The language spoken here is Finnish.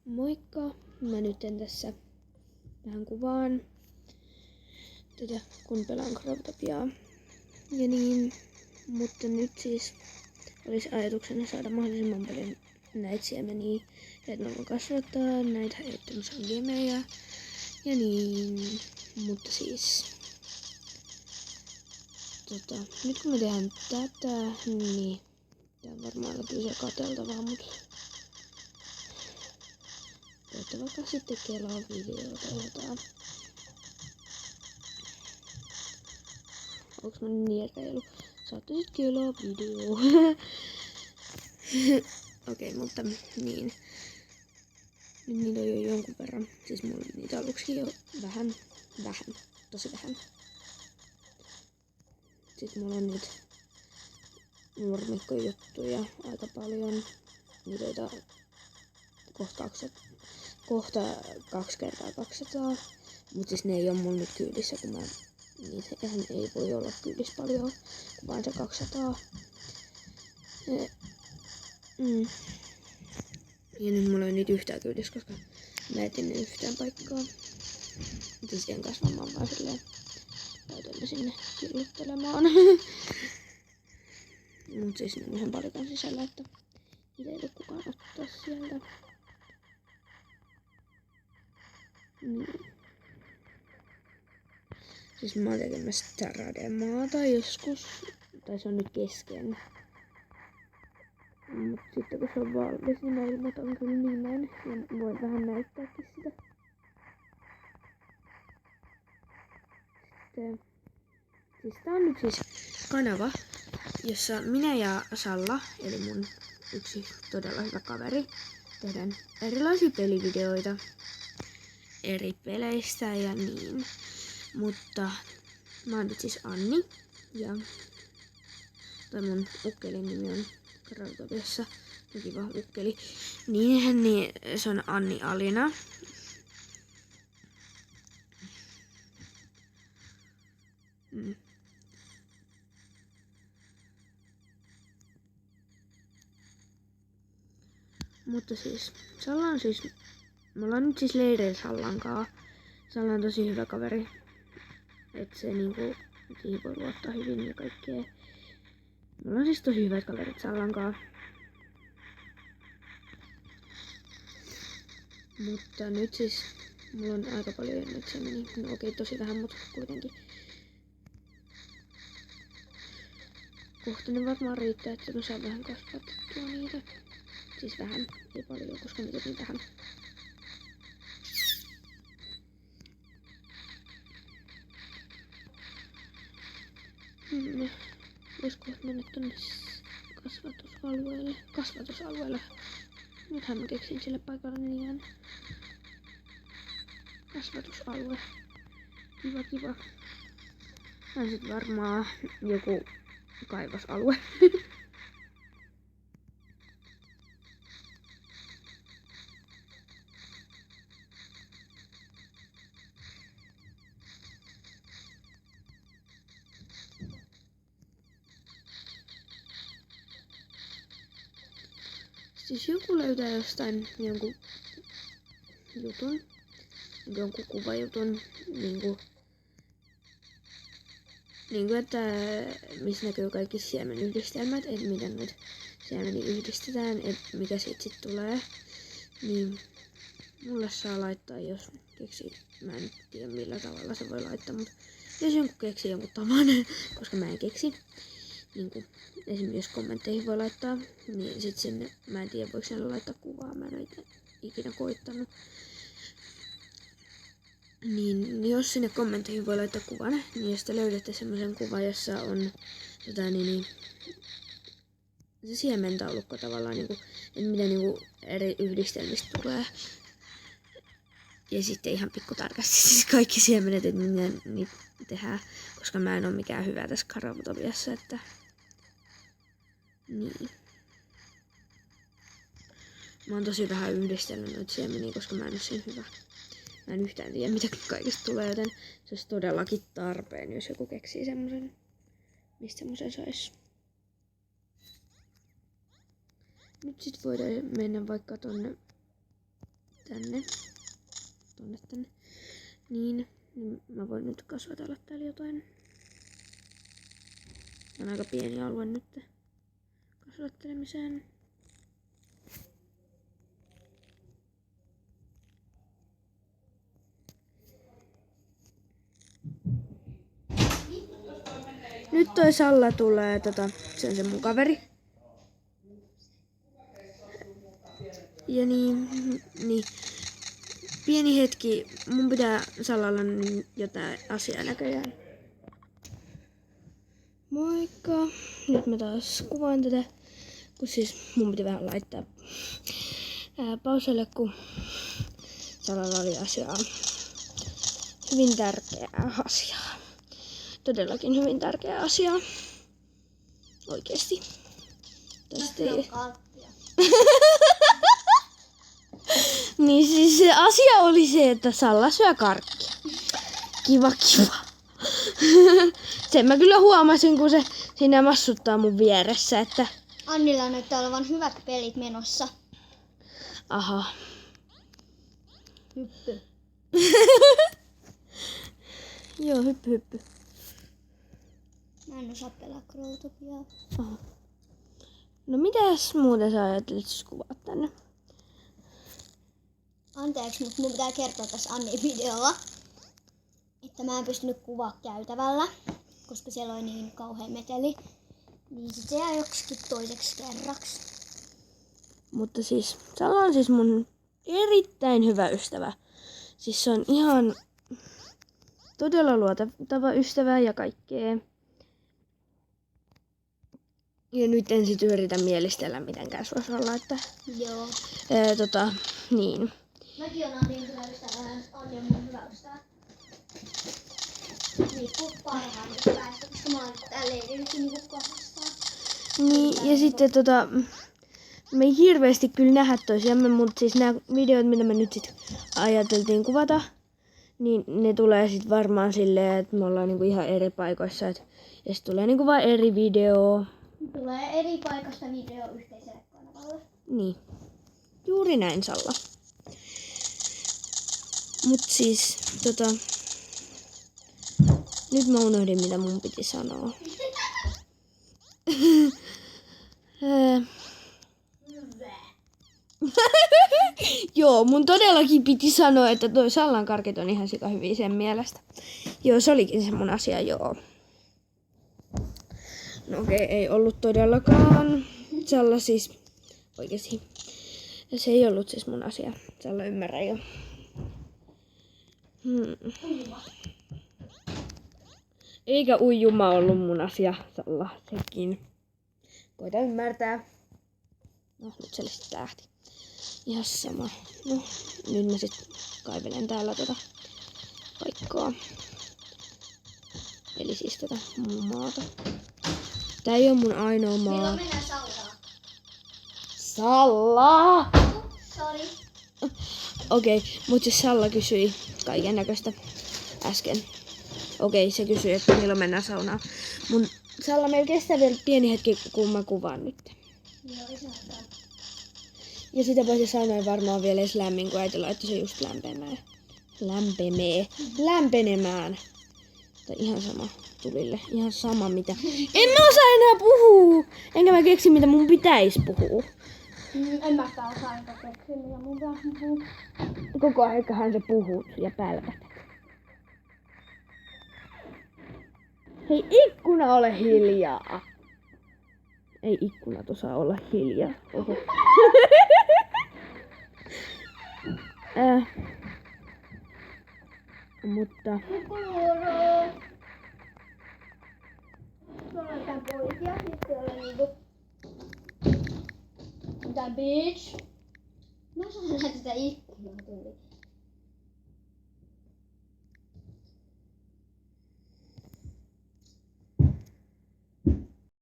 Moikka! Mä nyt tässä vähän kuvaan tätä, kun pelaan Craftopiaa. Ja niin, mutta nyt siis olisi ajatuksena saada mahdollisimman paljon näitä siemeniä, että mä voin kasvattaa näitä heittämässä gemejä. Ja niin, mutta siis nyt kun me tehdään tätä, niin tää on varmaan kyllä kateltavaa, mutta teette vaikka sitten kelaa videota jotain. Onks mä niin reilu? Saatte sit kelaa video. Okei, mutta niin. Nyt niitä on jo jonkun verran. Siis mulla on niitä aluksi jo vähän. Tosi vähän. Sitten mulla on niitä nurmikkojuttuja aika paljon. Niitä kohta 2x200. Mut siis ne ei oo mulla nyt kyydissä, kun niitähän ei voi olla kyydissä paljon, kun vaan se 200. Ja nyt mulla ei niitä yhtään kyydissä, koska mä etin ne yhtään paikkaa. Siis en kasvamaan, vaan silleen laitoin ne sinne kirjoittelemaan. Mut siis ne on ihan palikan sisällä, että niitä ei voi kukaan ottaa sieltä. Siis mä oon tekemässä sitä rademaata joskus, tai se on nyt kesken. Mut sitten kun se on valmis, niin mä ilmoitan kyllä nimen ja voin vähän näyttääkin sitä. Sitten, siis tää on nyt siis kanava, jossa minä ja Salla, eli mun yksi todella hyvä kaveri, tehdään erilaisia pelivideoita eri peleistä ja niin. Mutta mä oon nyt siis Anni ja toi mun ukkelin nimi on Craftopiassa, kiva ukkeli. Niin se on Anni Alina. Mutta siis, Salla on siis, me ollaan nyt siis leirillä Sallan kaa. Salla on tosi hyvä kaveri. Että se niinku, siihen voi luottaa hyvin ja kaikkea. Me ollaan siis tosi hyvät kaverit Sallan kaa. Mutta nyt siis, mulla on aika paljon nyt siemeniä. No okei, tosi vähän, mutta kuitenkin. Kohta ne varmaan riittää, että mä saan vähän kasvatettua niitä. Siis vähän, ei paljon, koska niitä on niin vähän. Voisiko mennä tonne kasvatusalueelle. Nythän mä keksin sille paikalle nimen. Kasvatusalue. Kiva. On sit varmaan joku kaivosalue. Siis joku löytää jostain jonkun jutun, jonkun kuvajutun, niinku että missä näkyy kaikki siemenyhdistelmät, että miten nyt siemeni yhdistetään, että mikä siitä sit tulee. Niin mulle saa laittaa, jos keksii. Mä en tiedä millä tavalla se voi laittaa, mutta jos jonkun keksii jonkun tavan, koska mä en keksi. Niinku, esimerkiksi jos kommentteihin voi laittaa, niin sit sinne, mä en tiedä voiko sinne laittaa kuvaa, mä en ole ikinä koittanut. Niin jos sinne kommentteihin voi laittaa kuvan, niin jos te löydätte semmoisen kuvan, jossa on se siementaulukko tavallaan, niinku, että mitä niinku eri yhdistelmistä tulee. Ja sitten ihan pikku tarkasti siis kaikki siemenet, että miten niitä tehdään, koska mä en ole mikään hyvä tässä Craftopiassa, että niin. Mä oon tosi vähän yhdistellnyt noita siemeniä, koska mä en ole siinä hyvä. Mä en yhtään tiedä, mitä kaikista tulee, joten se olisi todellakin tarpeen, jos joku keksii semmosen, mistä semmosen sais. Nyt sit voidaan mennä vaikka tonne tänne. Niin mä voin nyt kasvatella täällä jotain. On aika pieni alue nyt kasvattelemiseen. Nyt toi Salla tulee, se on se mun kaveri. Ja niin, pieni hetki, mun pitää Sallalla jotain asiaa näköjään. Moikka! Nyt mä taas kuvaan tätä, kun siis mun piti vähän laittaa pauselle, kun Sallalla oli asiaa. Hyvin tärkeää asiaa. Todellakin hyvin tärkeä asia. Oikeesti. Niin siis se asia oli se, että Salla syö karkkia. Kiva. Sen mä kyllä huomasin, kun se siinä massuttaa mun vieressä, että... Annilla näyttää olevan hyvät pelit menossa. Aha. Hyppy. Joo, hyppy. Mä en osaa pelaa Growtopiaa. Aha. No mitäs muuta sä ajattelit, jos kuvaat tänne? Anteeksi, mutta mun pitää kertoa tässä Annin videolla, että mä en pystynyt kuvaa käytävällä, koska siellä oli niin kauhea meteli. Niin se jää joksikin toiseksi kerraksi. Mutta siis, Salla on siis mun erittäin hyvä ystävä. Siis se on ihan todella luotettava ystävä ja kaikkea. Ja nyt en sit yritä mielistellä mitenkään suosalla, että... Joo. Niin. Mäkin on Annin hyvä ystävä ja Anni on mun hyvä ystävä. Riippuu parhaimmin päästä, koska mä oon tälleen niinku kahdestaan. Niin, ja sitten me ei hirveästi kyllä nähdä toisiamme, mutta siis nämä videot, mitä me nyt sit ajateltiin kuvata, niin ne tulee sit varmaan silleen, että me ollaan niinku ihan eri paikoissa, ja sit tulee niinku vaan eri video. Tulee eri paikasta video yhteiselle kanavalle. Niin, juuri näin Salla. Mut siis, nyt mä unohdin mitä mun piti sanoa. Joo, mun todellakin piti sanoa, että toi Sallan karkit on ihan sika hyviä sen mielestä. Joo, se olikin se mun asia, joo. No okei, ei ollut todellakaan. Salla siis, oikeesti. Se ei ollut siis mun asia. Salla ymmärrä jo. Eikä uijuma ollut mun asia, Salla, sekin. Koita ymmärtää. No, nyt se sitten lähti. Ihan sama. No, nyt mä sit kaivelen täällä paikkaa. Eli siis mun maata. Tää ei oo mun ainoa maa. Milloin mennään Sallaan? Salla! Sori. Okei, mut siis Salla kysyi kaiken näköistä äsken. Okei, se kysyi, että milloin mennään saunaan. Mun Salla, meillä kestää vielä pieni hetki, kun mä kuvaan nyt. Joo, ei saa. Ja sitä paitsi sauna ei varmaan vielä edes lämmin, kun äiti laittoi se just lämpenemään. Tai ihan sama tulille. Ihan sama mitä. En mä osaa enää puhua! Enkä mä keksi mitä mun pitäis puhua. En mäkään osaa enkä keksiä, mitä mun pitäis puhua. Koko aikahan sä puhut ja pälpätät. Hei, ikkuna, ole hiljaa! Ei ikkunat osaa olla hiljaa. Oho. Mutta... Tuolla on jotain poikia, sitten on niinku... Tää bitch. Mä osaan nähdä tätä ikkunaa tuli.